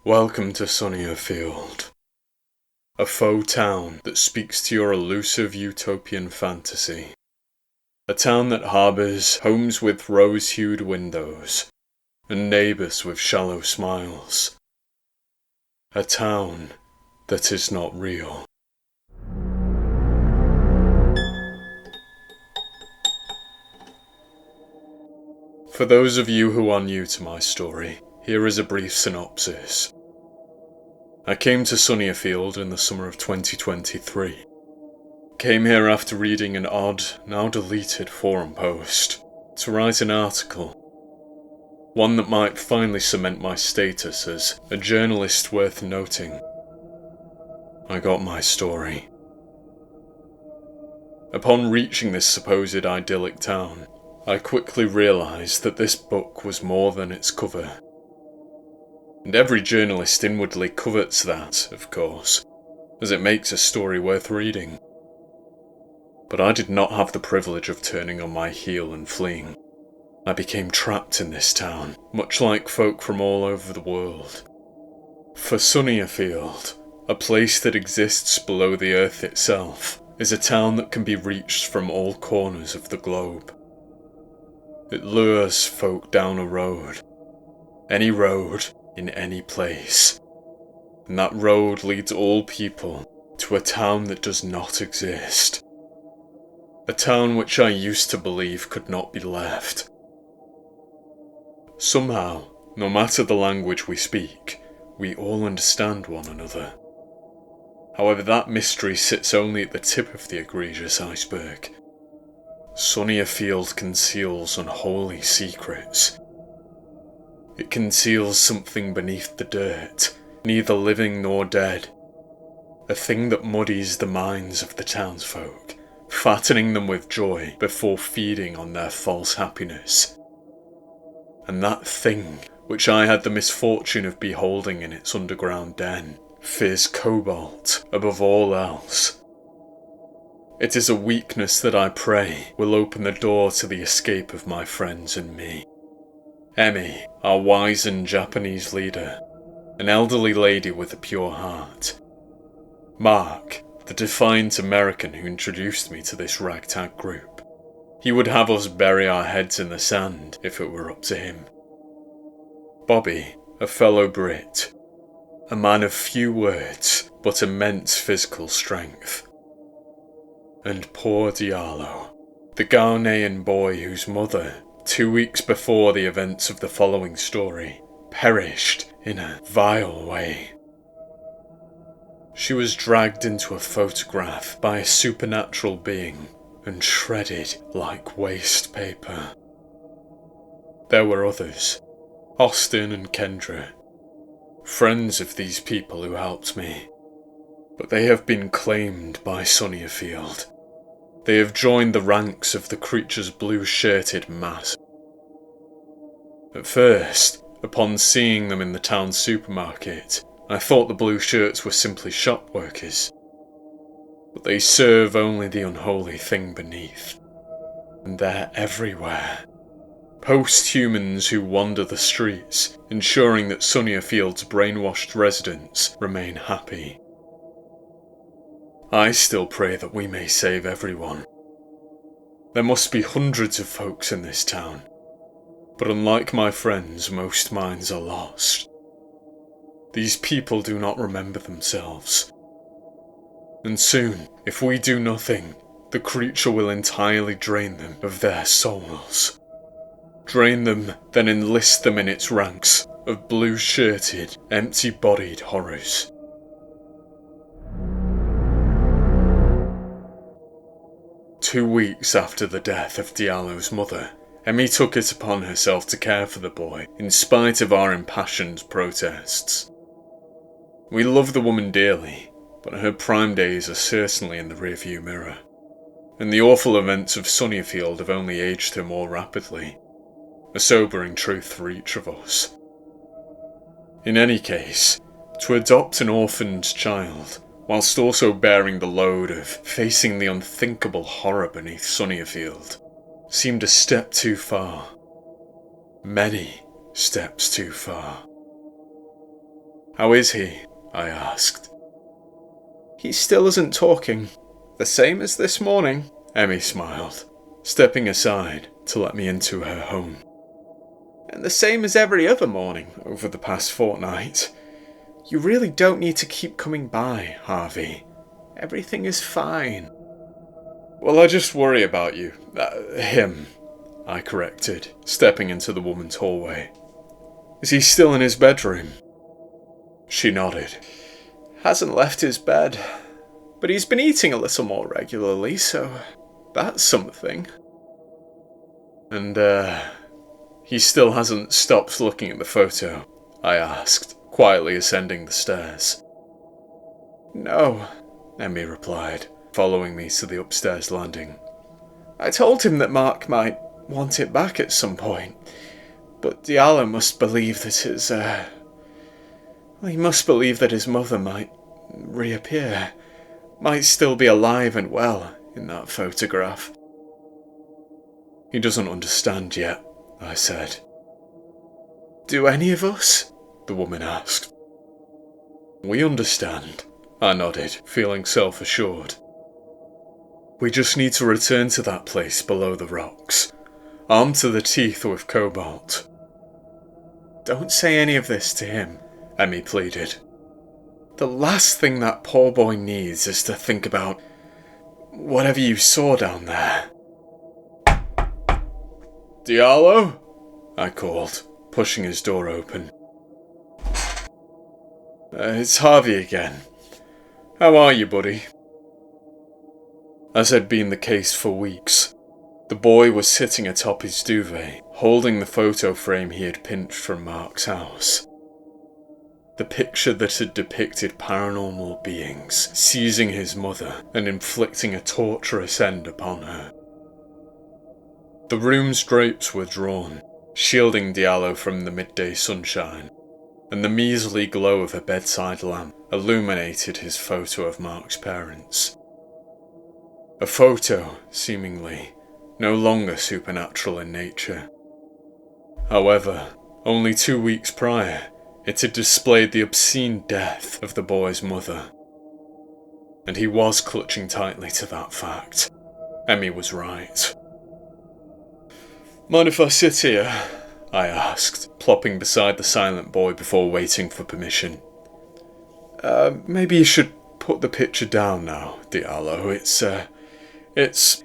Welcome to Sunia Field, a faux town that speaks to your elusive utopian fantasy. A town that harbours homes with rose-hued windows and neighbours with shallow smiles. A town that is not real. For those of you who are new to my story, here is a brief synopsis. I came to Sunnierfield in the summer of 2023. Came here after reading an odd, now deleted forum post to write an article. One that might finally cement my status as a journalist worth noting. I got my story. Upon reaching this supposed idyllic town, I quickly realised that this book was more than its cover. And every journalist inwardly covets that, of course, as it makes a story worth reading. But I did not have the privilege of turning on my heel and fleeing. I became trapped in this town, much like folk from all over the world. For Sunnierfield, a place that exists below the earth itself, is a town that can be reached from all corners of the globe. It lures folk down a road. Any road, in any place. And that road leads all people to a town that does not exist. A town which I used to believe could not be left. Somehow, no matter the language we speak, we all understand one another. However, that mystery sits only at the tip of the egregious iceberg. Sunia Field conceals unholy secrets. It conceals something beneath the dirt, neither living nor dead. A thing that muddies the minds of the townsfolk, fattening them with joy before feeding on their false happiness. And that thing, which I had the misfortune of beholding in its underground den, fears cobalt above all else. It is a weakness that I pray will open the door to the escape of my friends and me. Emmy, our wizened Japanese leader, an elderly lady with a pure heart. Mark, the defiant American who introduced me to this ragtag group. He would have us bury our heads in the sand if it were up to him. Bobby, a fellow Brit, a man of few words but immense physical strength. And poor Diallo, the Ghanaian boy whose mother, 2 weeks before the events of the following story, perished in a vile way. She was dragged into a photograph by a supernatural being and shredded like waste paper. There were others, Austin and Kendra, friends of these people who helped me, but they have been claimed by Sunnierfield. They have joined the ranks of the creature's blue-shirted mass. At first, upon seeing them in the town supermarket, I thought the blue shirts were simply shop workers. But they serve only the unholy thing beneath. And they're everywhere. Post-humans who wander the streets, ensuring that Sunniefield's brainwashed residents remain happy. I still pray that we may save everyone. There must be hundreds of folks in this town, but unlike my friends, most minds are lost. These people do not remember themselves. And soon, if we do nothing, the creature will entirely drain them of their souls. Drain them, then enlist them in its ranks of blue-shirted, empty-bodied horrors. 2 weeks after the death of Diallo's mother, Emmy took it upon herself to care for the boy, in spite of our impassioned protests. We love the woman dearly, but her prime days are certainly in the rearview mirror, and the awful events of Sunnierfield have only aged her more rapidly, a sobering truth for each of us. In any case, to adopt an orphaned child, whilst also bearing the load of facing the unthinkable horror beneath Sunnierfield, seemed a step too far. Many steps too far. How is he? I asked. He still isn't talking. The same as this morning, Emmy smiled, stepping aside to let me into her home. And the same as every other morning over the past fortnight. You really don't need to keep coming by, Harvey. Everything is fine. Well, I just worry about you. Him, I corrected, stepping into the woman's hallway. Is he still in his bedroom? She nodded. Hasn't left his bed, but he's been eating a little more regularly, so that's something. And, he still hasn't stopped looking at the photo, I asked, quietly ascending the stairs. No, Emmy replied, following me to the upstairs landing. I told him that Mark might want it back at some point, but Diallo must believe that he must believe that his mother might reappear, might still be alive and well in that photograph. He doesn't understand yet, I said. Do any of us? The woman asked. We understand, I nodded, feeling self-assured. We just need to return to that place below the rocks, armed to the teeth with cobalt. Don't say any of this to him, Emmy pleaded. The last thing that poor boy needs is to think about whatever you saw down there. Diallo? I called, pushing his door open. It's Harvey again. How are you, buddy? As had been the case for weeks, the boy was sitting atop his duvet, holding the photo frame he had pinched from Mark's house. The picture that had depicted paranormal beings seizing his mother and inflicting a torturous end upon her. The room's drapes were drawn, shielding Diallo from the midday sunshine, and the measly glow of a bedside lamp illuminated his photo of Mark's parents. A photo, seemingly, no longer supernatural in nature. However, only 2 weeks prior, it had displayed the obscene death of the boy's mother. And he was clutching tightly to that fact. Emmy was right. Mind if I sit here? I asked, plopping beside the silent boy before waiting for permission. Maybe you should put the picture down now, Diallo. It's...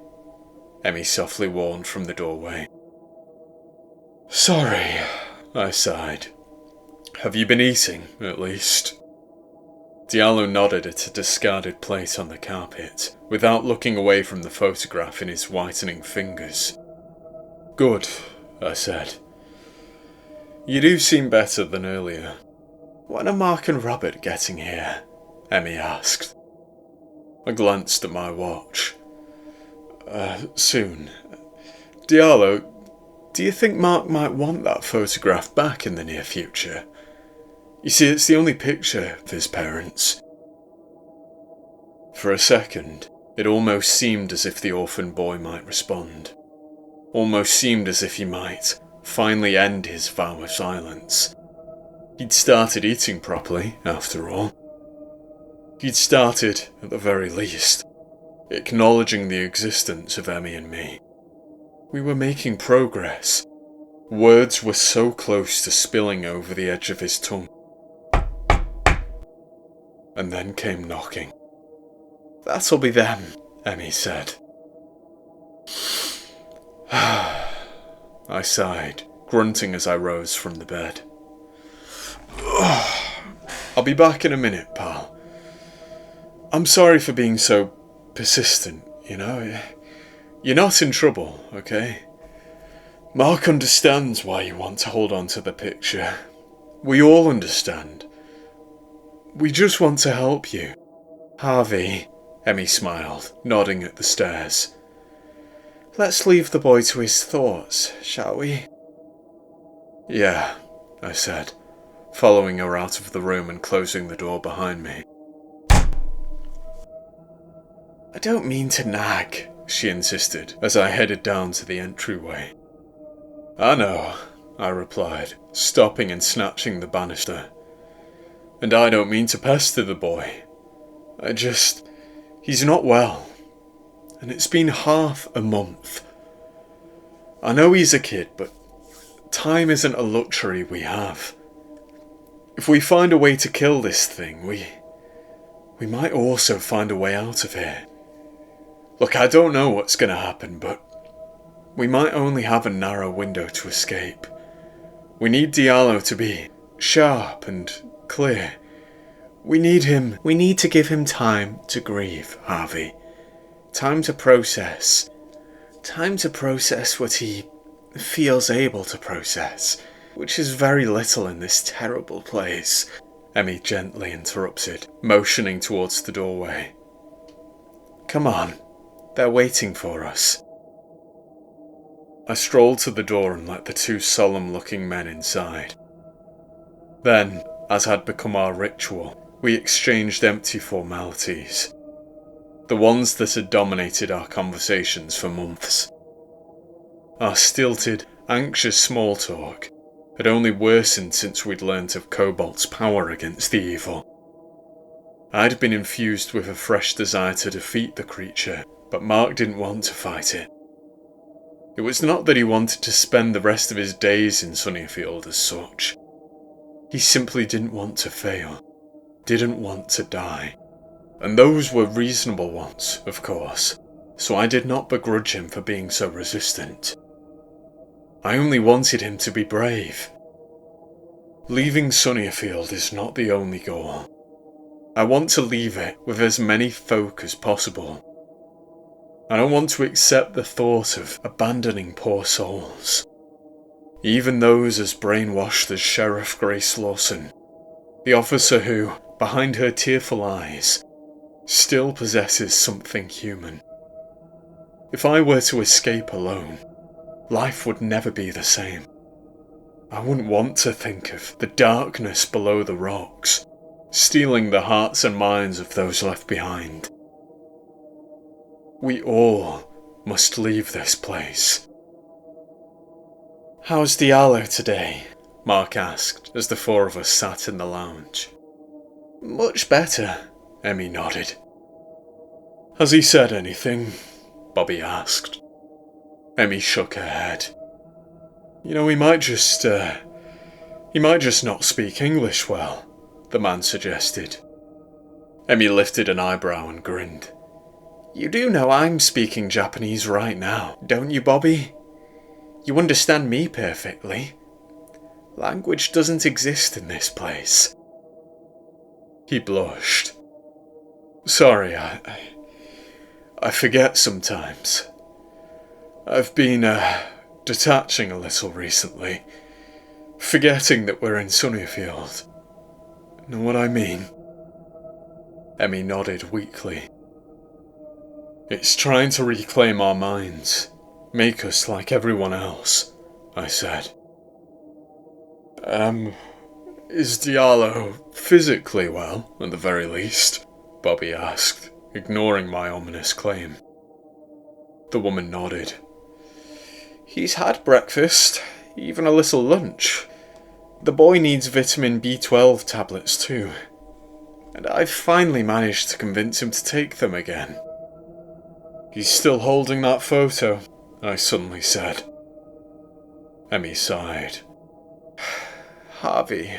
Emmy softly warned from the doorway. Sorry, I sighed. Have you been eating, at least? Diallo nodded at a discarded plate on the carpet, without looking away from the photograph in his whitening fingers. Good, I said. You do seem better than earlier. When are Mark and Robert getting here? Emmy asked. I glanced at my watch. Soon. Diallo, do you think Mark might want that photograph back in the near future? You see, it's the only picture of his parents. For a second, it almost seemed as if the orphan boy might respond. Almost seemed as if he might finally end his vow of silence. He'd started eating properly, after all. He'd started, at the very least, acknowledging the existence of Emmy and me. We were making progress. Words were so close to spilling over the edge of his tongue. And then came knocking. That'll be them, Emmy said. I sighed, grunting as I rose from the bed. I'll be back in a minute, pal. I'm sorry for being so persistent, you know. You're not in trouble, okay? Mark understands why you want to hold on to the picture. We all understand. We just want to help you. Harvey, Emmy smiled, nodding at the stairs. Let's leave the boy to his thoughts, shall we? Yeah, I said, following her out of the room and closing the door behind me. I don't mean to nag, she insisted, as I headed down to the entryway. I know, I replied, stopping and snatching the banister. And I don't mean to pester the boy. He's not well. And it's been half a month. I know he's a kid, but time isn't a luxury we have. If we find a way to kill this thing, we might also find a way out of here. Look, I don't know what's going to happen, but we might only have a narrow window to escape. We need Diallo to be sharp and clear. We need to give him time to grieve, Harvey. Time to process. Time to process what he feels able to process, which is very little in this terrible place, Emmy gently interrupted, motioning towards the doorway. Come on, they're waiting for us. I strolled to the door and let the two solemn-looking men inside. Then, as had become our ritual, we exchanged empty formalities. The ones that had dominated our conversations for months. Our stilted, anxious small talk had only worsened since we'd learnt of Cobalt's power against the evil. I'd been infused with a fresh desire to defeat the creature, but Mark didn't want to fight it. It was not that he wanted to spend the rest of his days in Sunnierfield as such. He simply didn't want to fail, didn't want to die. And those were reasonable wants, of course, so I did not begrudge him for being so resistant. I only wanted him to be brave. Leaving Sunnierfield is not the only goal. I want to leave it with as many folk as possible. I don't want to accept the thought of abandoning poor souls. Even those as brainwashed as Sheriff Grace Lawson, the officer who, behind her tearful eyes, still possesses something human. If I were to escape alone, life would never be the same. I wouldn't want to think of the darkness below the rocks, stealing the hearts and minds of those left behind. We all must leave this place. How's Diallo today? Mark asked as the four of us sat in the lounge. Much better, Emmy nodded. Has he said anything? Bobby asked. Emmy shook her head. You know, he might just not speak English well, the man suggested. Emmy lifted an eyebrow and grinned. You do know I'm speaking Japanese right now, don't you, Bobby? You understand me perfectly. Language doesn't exist in this place. He blushed. Sorry, I forget sometimes. I've been, detaching a little recently. Forgetting that we're in Sunnierfield. Know what I mean? Emmy nodded weakly. It's trying to reclaim our minds. Make us like everyone else, I said. Is Diallo physically well, at the very least? Bobby asked, ignoring my ominous claim. The woman nodded. He's had breakfast, even a little lunch. The boy needs vitamin B12 tablets too. And I've finally managed to convince him to take them again. He's still holding that photo, I suddenly said. Emmy sighed. Harvey.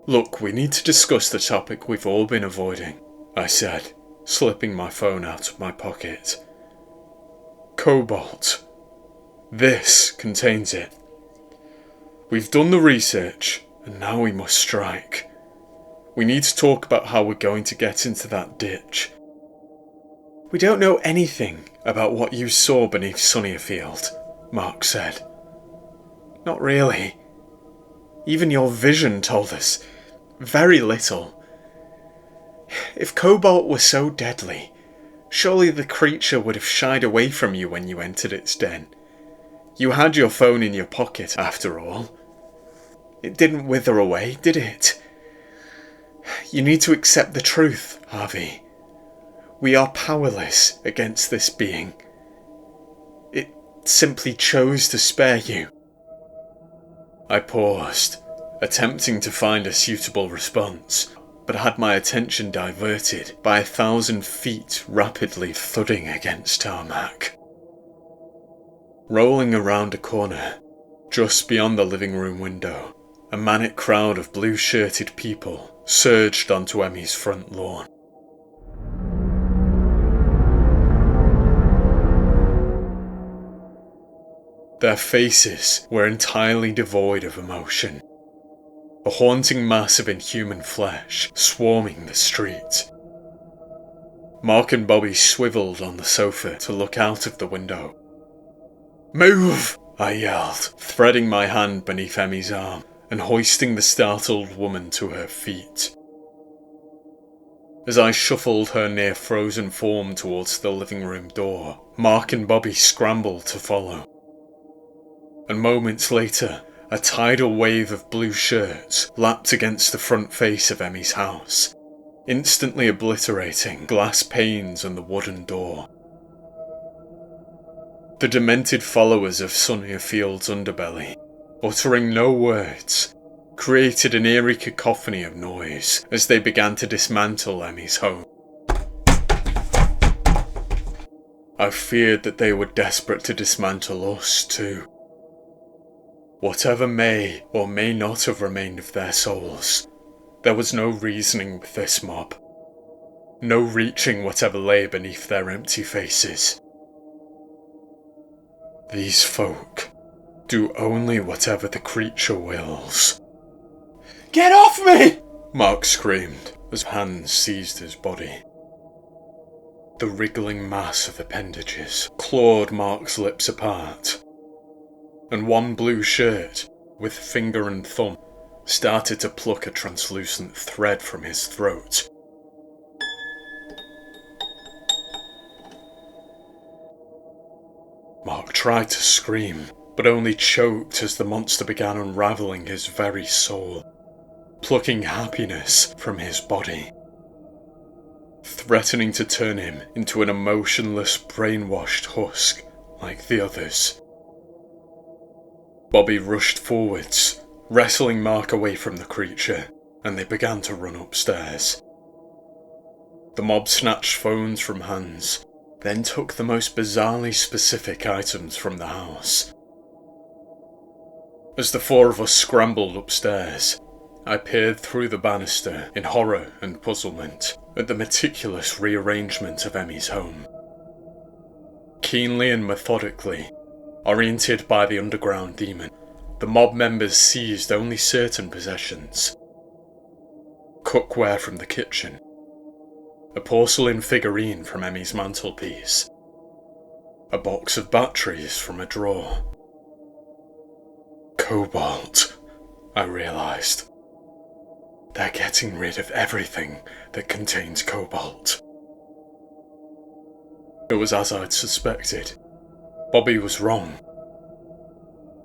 Look, we need to discuss the topic we've all been avoiding, I said, slipping my phone out of my pocket. Cobalt. This contains it. We've done the research, and now we must strike. We need to talk about how we're going to get into that ditch. We don't know anything about what you saw beneath Sunnierfield, Mark said. Not really. Even your vision told us very little. If Cobalt were so deadly, surely the creature would have shied away from you when you entered its den. You had your phone in your pocket, after all. It didn't wither away, did it? You need to accept the truth, Harvey. We are powerless against this being. It simply chose to spare you. I paused, attempting to find a suitable response, but had my attention diverted by 1,000 feet rapidly thudding against tarmac. Rolling around a corner, just beyond the living room window, a manic crowd of blue-shirted people surged onto Emmy's front lawn. Their faces were entirely devoid of emotion, a haunting mass of inhuman flesh swarming the street. Mark and Bobby swiveled on the sofa to look out of the window. "Move!" I yelled, threading my hand beneath Emmy's arm and hoisting the startled woman to her feet. As I shuffled her near-frozen form towards the living room door, Mark and Bobby scrambled to follow. And moments later, a tidal wave of blue shirts lapped against the front face of Emmy's house, instantly obliterating glass panes and the wooden door. The demented followers of Sunia Field's underbelly, uttering no words, created an eerie cacophony of noise as they began to dismantle Emmy's home. I feared that they were desperate to dismantle us too. Whatever may or may not have remained of their souls, there was no reasoning with this mob. No reaching whatever lay beneath their empty faces. These folk do only whatever the creature wills. "Get off me!" Mark screamed as hands seized his body. The wriggling mass of appendages clawed Mark's lips apart, and one blue shirt, with finger and thumb, started to pluck a translucent thread from his throat. Mark tried to scream, but only choked as the monster began unravelling his very soul, plucking happiness from his body, threatening to turn him into an emotionless, brainwashed husk like the others. Bobby rushed forwards, wrestling Mark away from the creature, and they began to run upstairs. The mob snatched phones from hands, then took the most bizarrely specific items from the house. As the four of us scrambled upstairs, I peered through the banister in horror and puzzlement at the meticulous rearrangement of Emmy's home. Keenly and methodically, oriented by the underground demon, the mob members seized only certain possessions. Cookware from the kitchen, a porcelain figurine from Emmy's mantelpiece, a box of batteries from a drawer. Cobalt, I realised. They're getting rid of everything that contains cobalt. It was as I'd suspected. Bobby was wrong.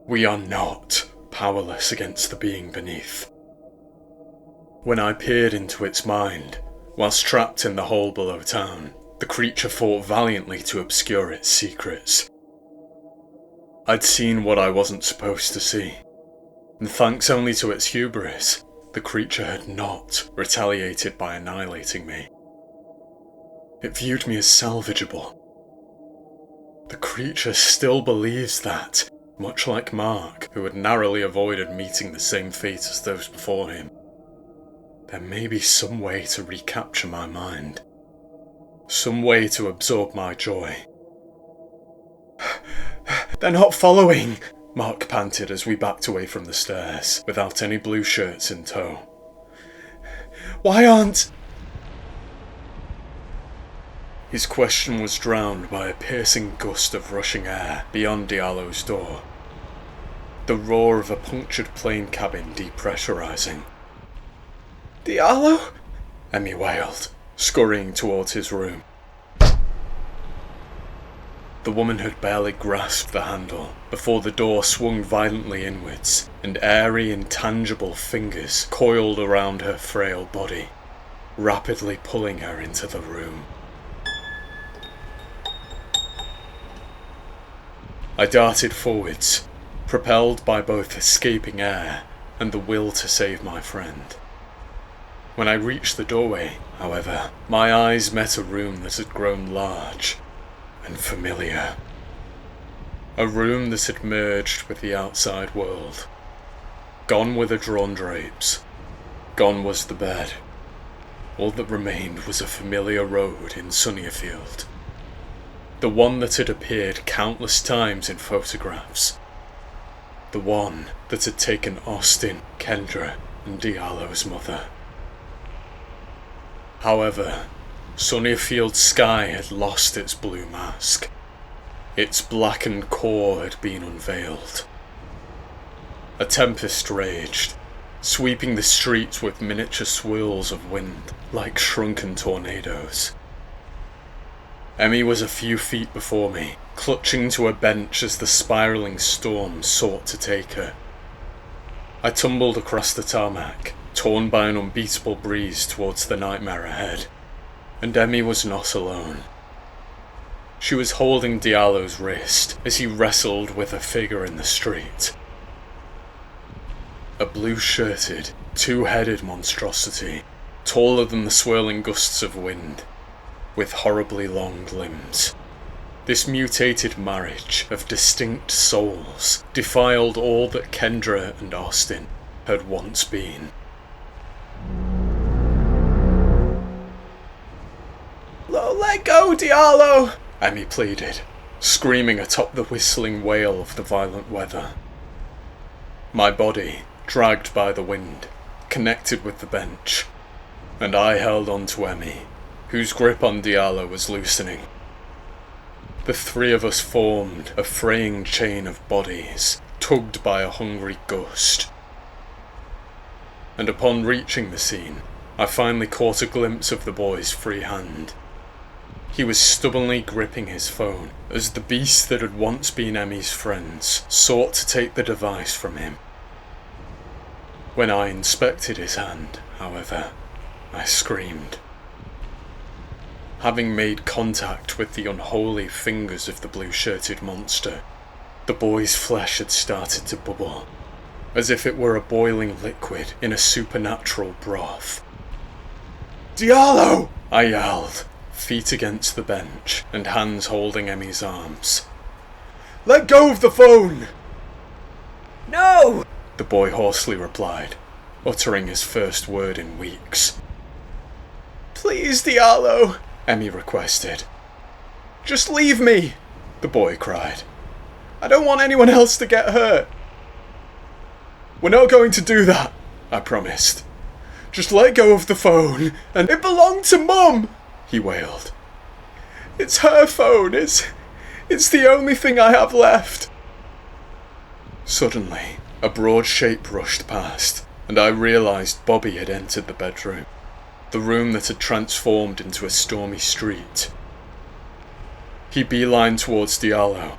We are not powerless against the being beneath. When I peered into its mind, whilst trapped in the hole below town, the creature fought valiantly to obscure its secrets. I'd seen what I wasn't supposed to see, and thanks only to its hubris, the creature had not retaliated by annihilating me. It viewed me as salvageable. The creature still believes that, much like Mark, who had narrowly avoided meeting the same fate as those before him. There may be some way to recapture my mind. Some way to absorb my joy. "They're not following!" Mark panted as we backed away from the stairs, without any blue shirts in tow. "Why aren't..." His question was drowned by a piercing gust of rushing air beyond Diallo's door. The roar of a punctured plane cabin depressurizing. "Diallo?" Emmy wailed, scurrying towards his room. The woman had barely grasped the handle before the door swung violently inwards, and airy, intangible fingers coiled around her frail body, rapidly pulling her into the room. I darted forwards, propelled by both escaping air and the will to save my friend. When I reached the doorway, however, my eyes met a room that had grown large and familiar. A room that had merged with the outside world. Gone were the drawn drapes. Gone was the bed. All that remained was a familiar road in Sunnierfield. The one that had appeared countless times in photographs. The one that had taken Austin, Kendra, and Diallo's mother. However, Sunnierfield's sky had lost its blue mask. Its blackened core had been unveiled. A tempest raged, sweeping the streets with miniature swirls of wind like shrunken tornadoes. Emmy was a few feet before me, clutching to a bench as the spiralling storm sought to take her. I tumbled across the tarmac, torn by an unbeatable breeze towards the nightmare ahead, and Emmy was not alone. She was holding Diallo's wrist as he wrestled with a figure in the street. A blue-shirted, two-headed monstrosity, taller than the swirling gusts of wind, with horribly long limbs. This mutated marriage of distinct souls defiled all that Kendra and Austin had once been. "Let go, Diallo!" Emmy pleaded, screaming atop the whistling wail of the violent weather. My body, dragged by the wind, connected with the bench, and I held on to Emmy, whose grip on Diallo was loosening. The three of us formed a fraying chain of bodies, tugged by a hungry gust. And upon reaching the scene, I finally caught a glimpse of the boy's free hand. He was stubbornly gripping his phone, as the beast that had once been Emmy's friends sought to take the device from him. When I inspected his hand, however, I screamed. Having made contact with the unholy fingers of the blue-shirted monster, the boy's flesh had started to bubble, as if it were a boiling liquid in a supernatural broth. "Diallo!" I yelled, feet against the bench and hands holding Emmy's arms. "Let go of the phone!" "No!" the boy hoarsely replied, uttering his first word in weeks. "Please, Diallo," Emmy requested. "Just leave me," the boy cried. "I don't want anyone else to get hurt." "We're not going to do that," I promised. "Just let go of the phone, and it belonged to Mum," he wailed. "It's her phone, it's the only thing I have left." Suddenly, a broad shape rushed past, and I realised Bobby had entered the bedroom, the room that had transformed into a stormy street. He beelined towards Diallo,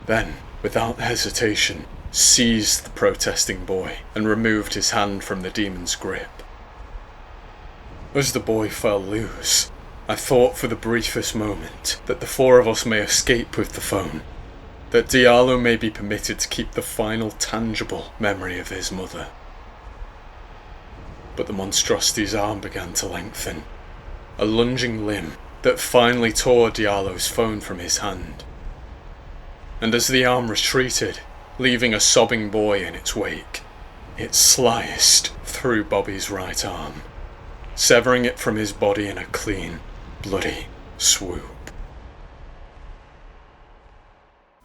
then, without hesitation, seized the protesting boy and removed his hand from the demon's grip. As the boy fell loose, I thought for the briefest moment that the four of us may escape with the phone, that Diallo may be permitted to keep the final tangible memory of his mother. But the monstrosity's arm began to lengthen, a lunging limb that finally tore Diallo's phone from his hand. And as the arm retreated, leaving a sobbing boy in its wake, it sliced through Bobby's right arm, severing it from his body in a clean, bloody swoop.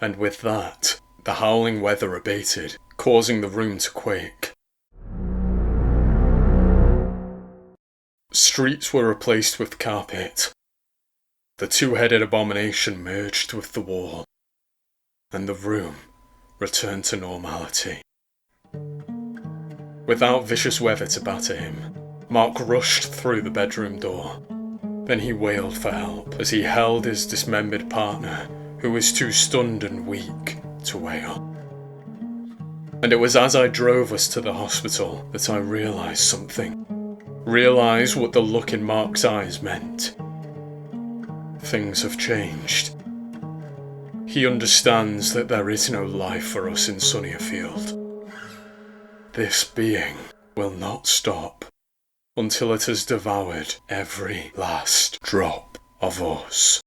And with that, the howling weather abated, causing the room to quake. Streets were replaced with carpet. The two-headed abomination merged with the wall, and the room returned to normality. Without vicious weather to batter him, Mark rushed through the bedroom door. Then he wailed for help as he held his dismembered partner, who was too stunned and weak to wail. And it was as I drove us to the hospital that I realised something. Realised what the look in Mark's eyes meant. Things have changed. He understands that there is no life for us in Sunia Field. This being will not stop until it has devoured every last drop of us.